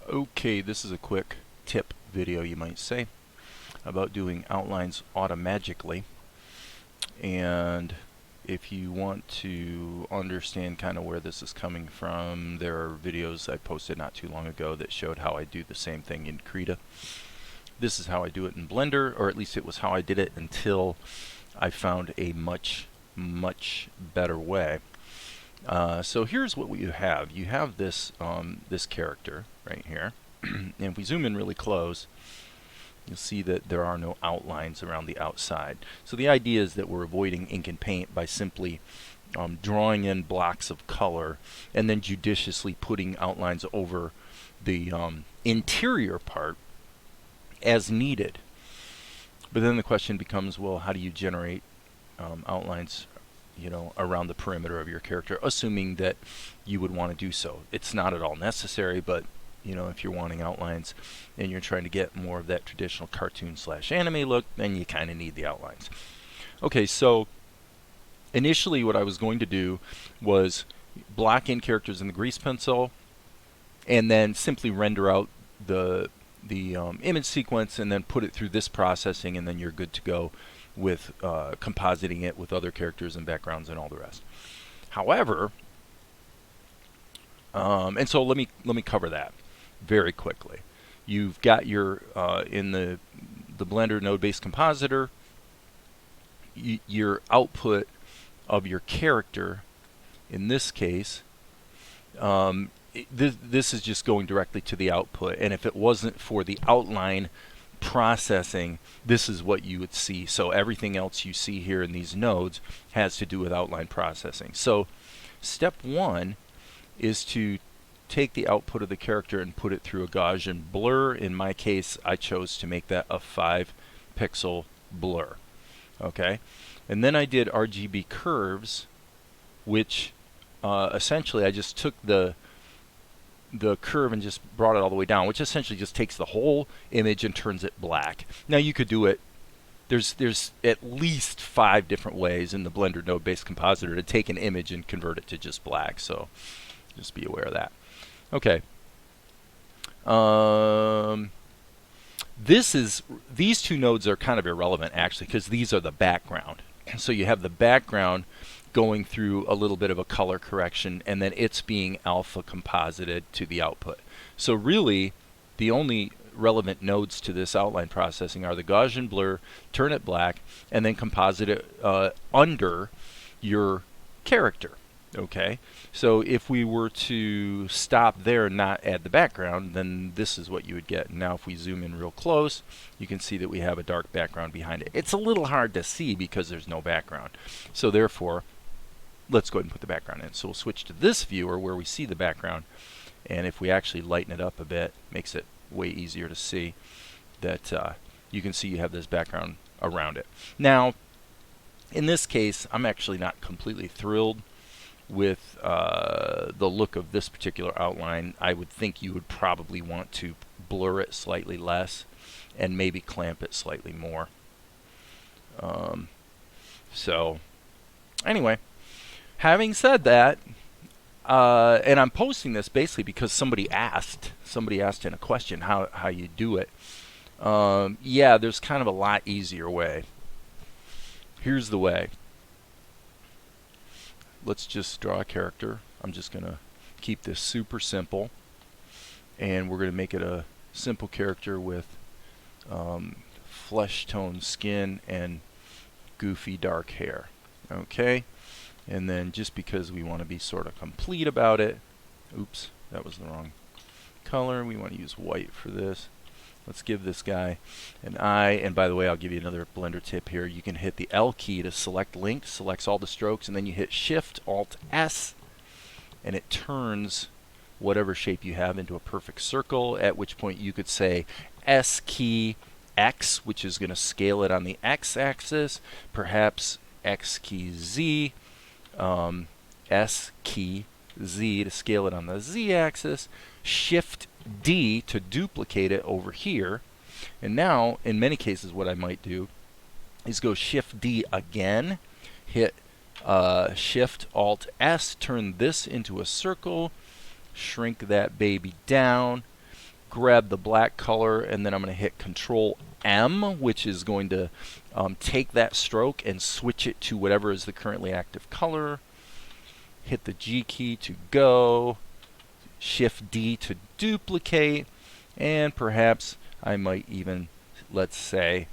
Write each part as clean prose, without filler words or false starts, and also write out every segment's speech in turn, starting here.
Okay, this is a quick tip video, you might say, about doing outlines automagically. And if you want to understand kind of where this is coming from, there are videos I posted not too long ago that showed how I do the same thing in Krita. This is how I do it in Blender, or at least it was how I did it until I found a much better way. So here's what you have. You have this this character right here, and if we zoom in really close, you'll see that there are no outlines around the outside. So the idea is that we're avoiding ink and paint by simply drawing in blocks of color and then judiciously putting outlines over the interior part as needed. But then the question becomes, well, how do you generate outlines, around the perimeter of your character, assuming that you would want to do so. It's not at all necessary, but if you're wanting outlines and you're trying to get more of that traditional cartoon/anime look, then you kind of need the outlines. Okay, so initially what I was going to do was block in characters in the grease pencil and then simply render out the image sequence and then put it through this processing, and then you're good to go with compositing it with other characters and backgrounds and all the rest. However, and so let me cover that very quickly. You've got your in the Blender node-based compositor, your output of your character. In this case, this is just going directly to the output, and if it wasn't for the outline processing, this is what you would see. So everything else you see here in these nodes has to do with outline processing. So step one is to take the output of the character and put it through a Gaussian blur. In my case, I chose to make that a 5-pixel blur. Okay, and then I did RGB curves, which essentially I just took the curve and just brought it all the way down, which essentially just takes the whole image and turns it black. Now you could do it, there's at least 5 different ways in the Blender node-based compositor to take an image and convert it to just black, so just be aware of that. Okay. These two nodes are kind of irrelevant actually, because these are the background. So you have the background going through a little bit of a color correction, and then it's being alpha composited to the output. So really, the only relevant nodes to this outline processing are the Gaussian blur, turn it black, and then composite it under your character. Okay, so if we were to stop there and not add the background, then this is what you would get. Now if we zoom in real close, you can see that we have a dark background behind it. It's a little hard to see because there's no background. So therefore, let's go ahead and put the background in. So we'll switch to this viewer where we see the background, and if we actually lighten it up a bit, makes it way easier to see that you can see you have this background around it. Now, in this case, I'm actually not completely thrilled with the look of this particular outline. I would think you would probably want to blur it slightly less and maybe clamp it slightly more. So anyway, having said that, and I'm posting this basically because somebody asked in a question how you do it. Yeah, there's kind of a lot easier way. Here's the way. Let's just draw a character. I'm just going to keep this super simple, and we're going to make it a simple character with flesh tone skin and goofy dark hair. Okay, and then just because we want to be sort of complete about it, oops, that was the wrong color. We want to use white for this. Let's give this guy an eye. And by the way, I'll give you another Blender tip here. You can hit the L key to select link, selects all the strokes, and then you hit Shift Alt S, and it turns whatever shape you have into a perfect circle, at which point you could say S key X, which is going to scale it on the X axis, perhaps X key Z, S key Z to scale it on the Z axis, Shift D to duplicate it over here. And now, in many cases, what I might do is go Shift D again, hit Shift Alt S, turn this into a circle, shrink that baby down, grab the black color, and then I'm going to hit Control M, which is going to take that stroke and switch it to whatever is the currently active color. Hit the G key to go, Shift D to duplicate, and perhaps I might even, let's say,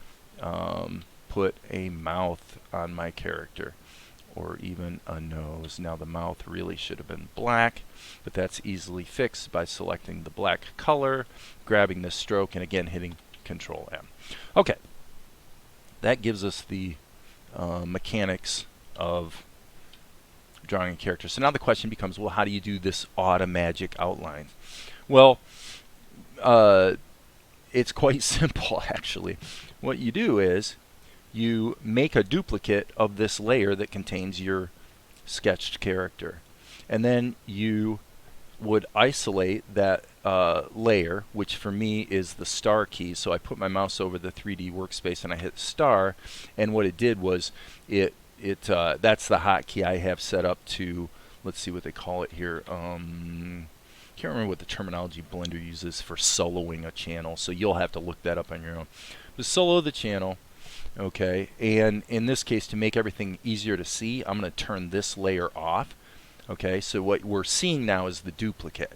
put a mouth on my character, or even a nose. Now the mouth really should have been black, but that's easily fixed by selecting the black color, grabbing the stroke, and again hitting Control M. Okay, that gives us the mechanics of drawing a character. So now the question becomes, well, how do you do this Automagic outline? Well, it's quite simple actually. What you do is you make a duplicate of this layer that contains your sketched character, and then you would isolate that layer, which for me is the star key. So I put my mouse over the 3D workspace and I hit star, and what it did was that's the hotkey I have set up to, let's see what they call it here. Can't remember what the terminology Blender uses for soloing a channel, so you'll have to look that up on your own. But solo the channel, okay, and in this case, to make everything easier to see, I'm going to turn this layer off. Okay, so what we're seeing now is the duplicate.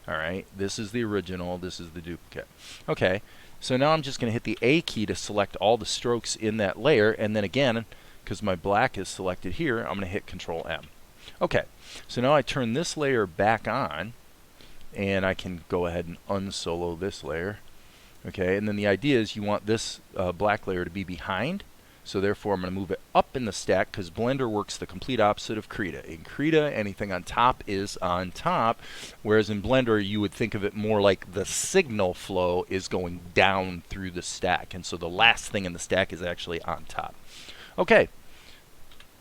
All right, this is the original, this is the duplicate. Okay, so now I'm just going to hit the A key to select all the strokes in that layer, and then again, because my black is selected here, I'm going to hit Control M. Okay, so now I turn this layer back on, and I can go ahead and unsolo this layer. Okay, and then the idea is you want this black layer to be behind, so therefore I'm going to move it up in the stack, because Blender works the complete opposite of Krita. In Krita, anything on top is on top, whereas in Blender you would think of it more like the signal flow is going down through the stack, and so the last thing in the stack is actually on top. Okay,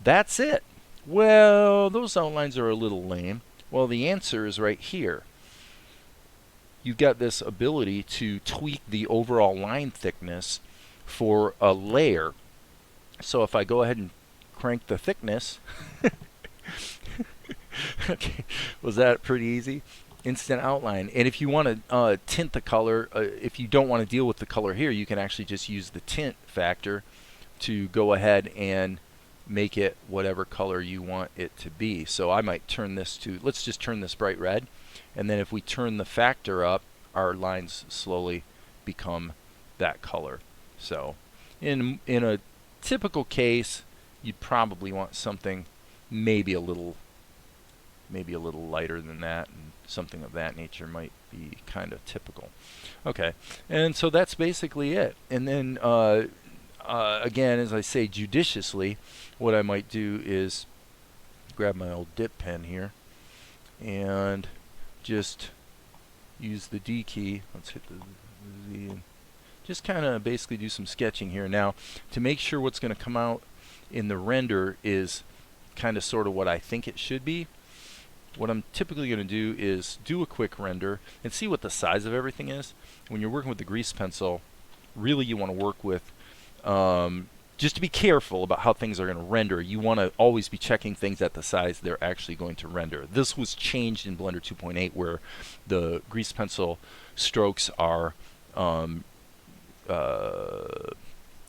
that's it. Well, those outlines are a little lame. Well, the answer is right here. You've got this ability to tweak the overall line thickness for a layer. So if I go ahead and crank the thickness, okay, was that pretty easy? Instant outline. And if you want to tint the color, if you don't want to deal with the color here, you can actually just use the tint factor to go ahead and make it whatever color you want it to be. So I might turn this to, let's just turn this bright red, and then if we turn the factor up, our lines slowly become that color. So in a typical case, you'd probably want something maybe a little lighter than that, and something of that nature might be kind of typical. Okay, and so that's basically it. And then again, as I say, judiciously, what I might do is grab my old dip pen here and just use the D key. Let's hit the Z and just kind of basically do some sketching here. Now, to make sure what's going to come out in the render is kind of sort of what I think it should be, what I'm typically going to do is do a quick render and see what the size of everything is. When you're working with the grease pencil, really you want to work with just to be careful about how things are going to render. You want to always be checking things at the size they're actually going to render. This was changed in Blender 2.8 where the grease pencil strokes are,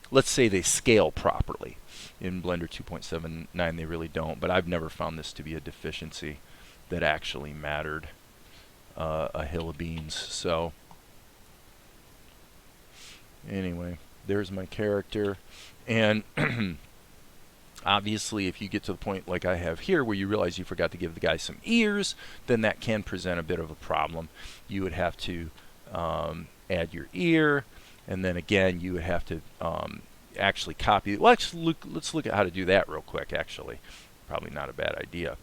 let's say they scale properly. In Blender 2.79 they really don't, but I've never found this to be a deficiency that actually mattered a hill of beans. So anyway, there's my character. And obviously if you get to the point like I have here where you realize you forgot to give the guy some ears, then that can present a bit of a problem. You would have to add your ear, and then again you would have to actually copy. Well, actually, let's look at how to do that real quick. Actually, probably not a bad idea.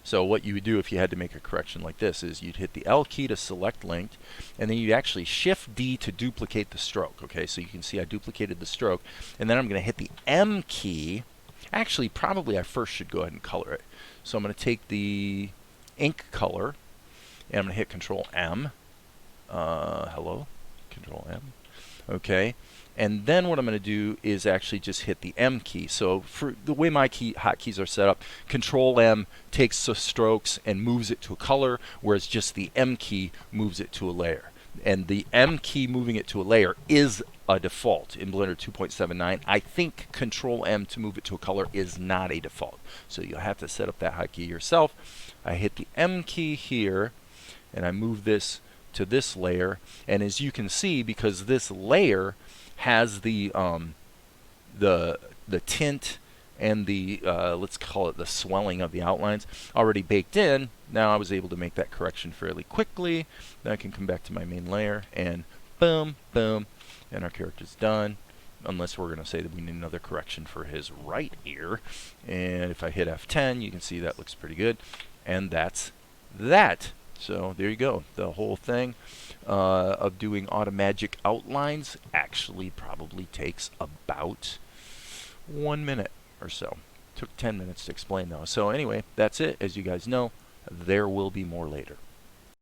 So what you would do if you had to make a correction like this is you'd hit the L key to select linked, and then you'd actually Shift D to duplicate the stroke. Okay, so you can see I duplicated the stroke, and then I'm going to hit the M key. Actually, probably I first should go ahead and color it. So I'm going to take the ink color, and I'm going to hit Control M. Hello, Control M. Okay, and then what I'm going to do is actually just hit the M key. So for the way my hotkeys are set up, Control M takes the strokes and moves it to a color, whereas just the M key moves it to a layer. And the M key moving it to a layer is a default in Blender 2.79. I think Control M to move it to a color is not a default. So you'll have to set up that hotkey yourself. I hit the M key here, and I move this to this layer, and as you can see, because this layer has the tint and the let's call it the swelling of the outlines already baked in, now I was able to make that correction fairly quickly. Then I can come back to my main layer and boom, boom, and our character's done. Unless we're going to say that we need another correction for his right ear. And if I hit F10, you can see that looks pretty good. And that's that. So there you go. The whole thing of doing Automagic outlines actually probably takes about 1 minute or so. Took 10 minutes to explain though. So anyway, that's it. As you guys know, there will be more later.